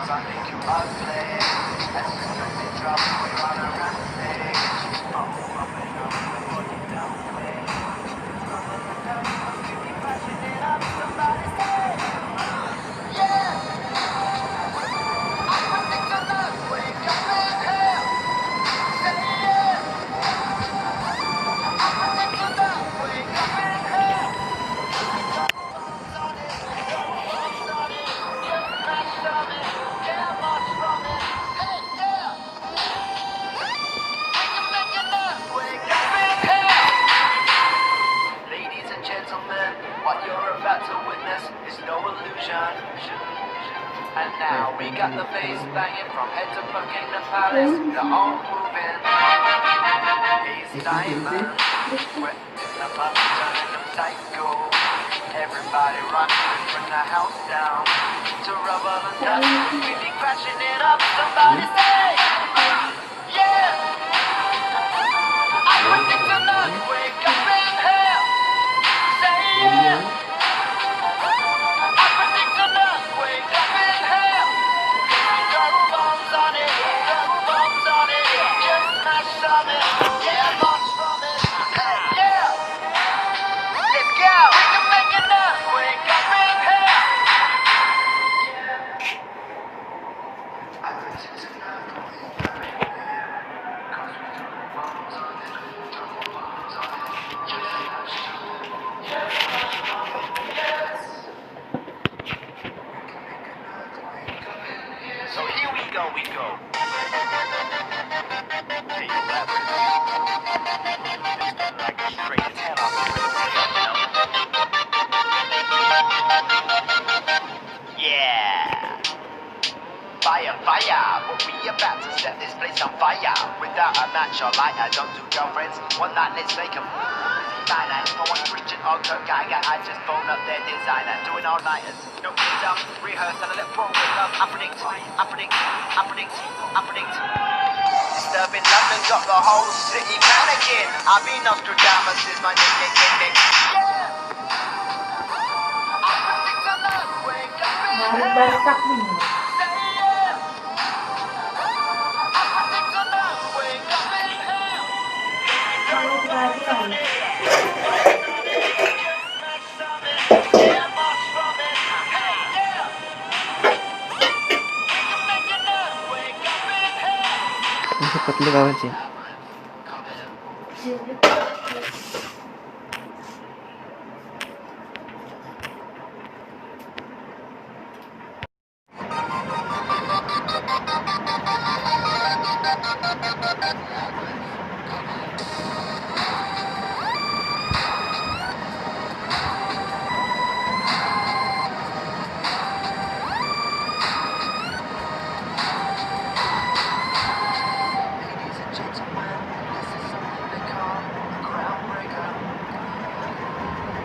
'cause I think you ugly. As soon as it drops, we're on a rampage. Bumping up the body down way. You be crashing it up, somebody say, yeah. I predict a love, wake up in hell. Say yeah. I predict a love, wake up in hell. Ladies and gentlemen, what you're about to witness is no illusion. And now we got the bass banging from head to Buckingham Palace. They're all moving. He's diamond. We're in the pub, turning them psycho. Everybody rocking from the house down to rubber and dust. We be crashing it up. Somebody say, yeah. I predict a lot. Wake up in hell. Say yeah. I predict a lot. Wake up in hell. Double bombs on it. Double bombs on it. Just smash on it. Yeah, march from it. Yeah. Let's go. We can make it up. Wake up in hell. I predict a lot. Wake up in hell. 'Cause we double bombs on it. Double bombs on it. Just smash on it. Just smash on it. Yes. So here we go, we go. Hey, you rappers. It's been like a straight 10 off the rhythm, you know? Yeah. Fire, fire, what we about to set this place on fire. Without a match or lighter, don't do girlfriends. One night, let's make 'em diner. If I want preaching or Kurt Geiger, I just phone up their designer. Doing all-nighters, no kids up, rehearse and a little pro with love. I predict. Disturbing London, got the whole city panicking. I've been Nostradamus, is my nick. Yeah. I predict a love, wake up in hell. Say yeah. I predict a love, wake up in hell. Yeah, march from it. Hey, yeah. We can make it up, wake up in hell. Ini putli kawan sih. Ladies and gentlemen, this is something they call a groundbreaker.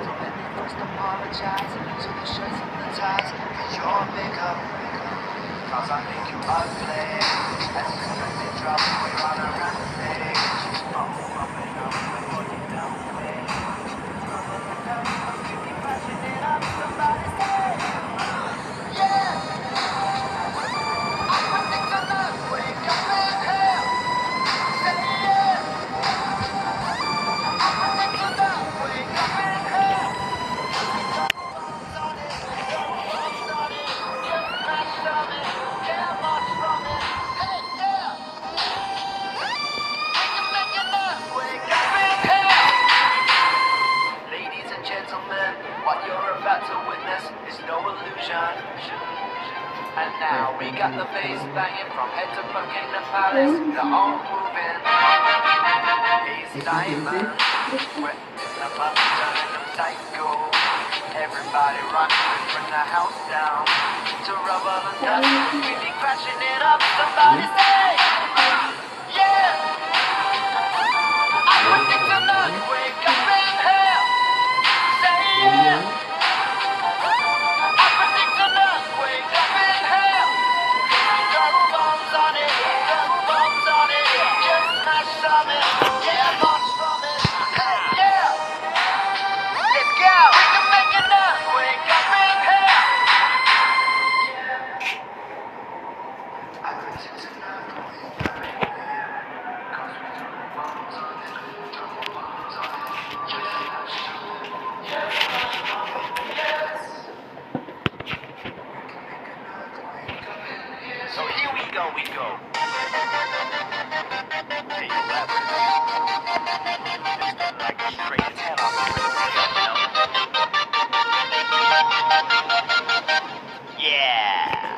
So let me first apologize to the shirts and the ties for your makeup. 'Cause I think you ugly. As soon as it drops, we're on a rampage. Bumping up the body down way. You be crashing it up, somebody say, yeah. I predict a love, wake up in hell. Say yeah. I predict a love, wake up in hell. Bombs on it, bombs on it. Just smash on it. Yeah, march from it. Hey, yeah. We can make it up, wake up in hell. Ladies and gentlemen, what you're about to witness is no illusion. And now we got the bass banging from head to Buckingham Palace. They're all moving. He's diamond. We're in the pub, turning them psycho. Everybody rocking from the house down to rubber and dust. We be crashing it up. Somebody say, yeah. I predict a lot. Wake up in hell. Say yeah. I predict a lot. Wake up in hell. Double bombs on it. Double bombs on it. Just smash on it. Yeah, march from it. Hey, yeah. Let's go. We can make it up. Wake up in hell. So here we go. Hey, elaborate. It's like a straight 10 off the Yeah.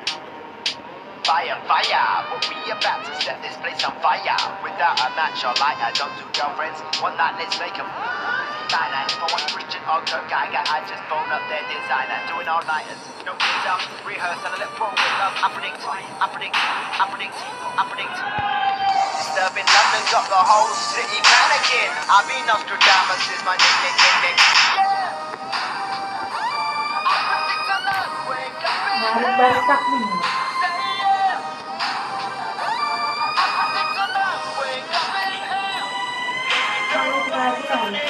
Fire, what we about to set this place on fire. Without a match or lighter, don't do girlfriends. One night, let's make them diner. If I want preaching or Kirk Geiger, I just phone up their designer. Doing all nighters, no kids up, rehearse and let roll with love. I predict. Disturbing London got the whole city panicking. I mean Nostradamus is my nick. Balik-balik nih.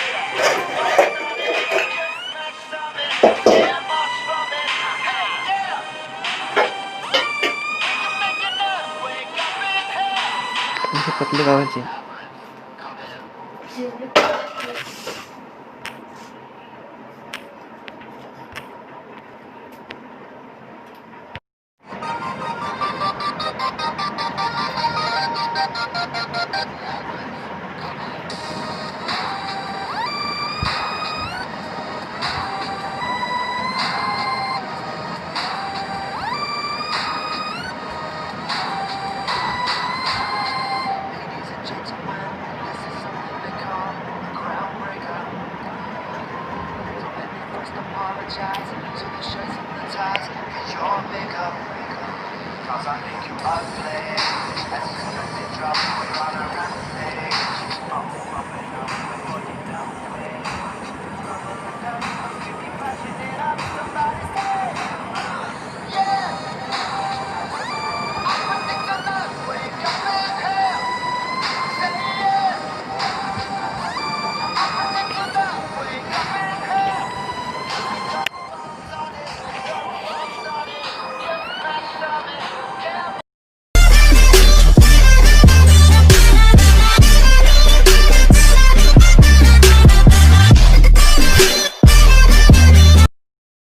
Cepat lu kawan sih. Apologize to the shirts and the ties, cause you're makeup. Cause I make you ugly. As you expect it, drop, we run around the stage.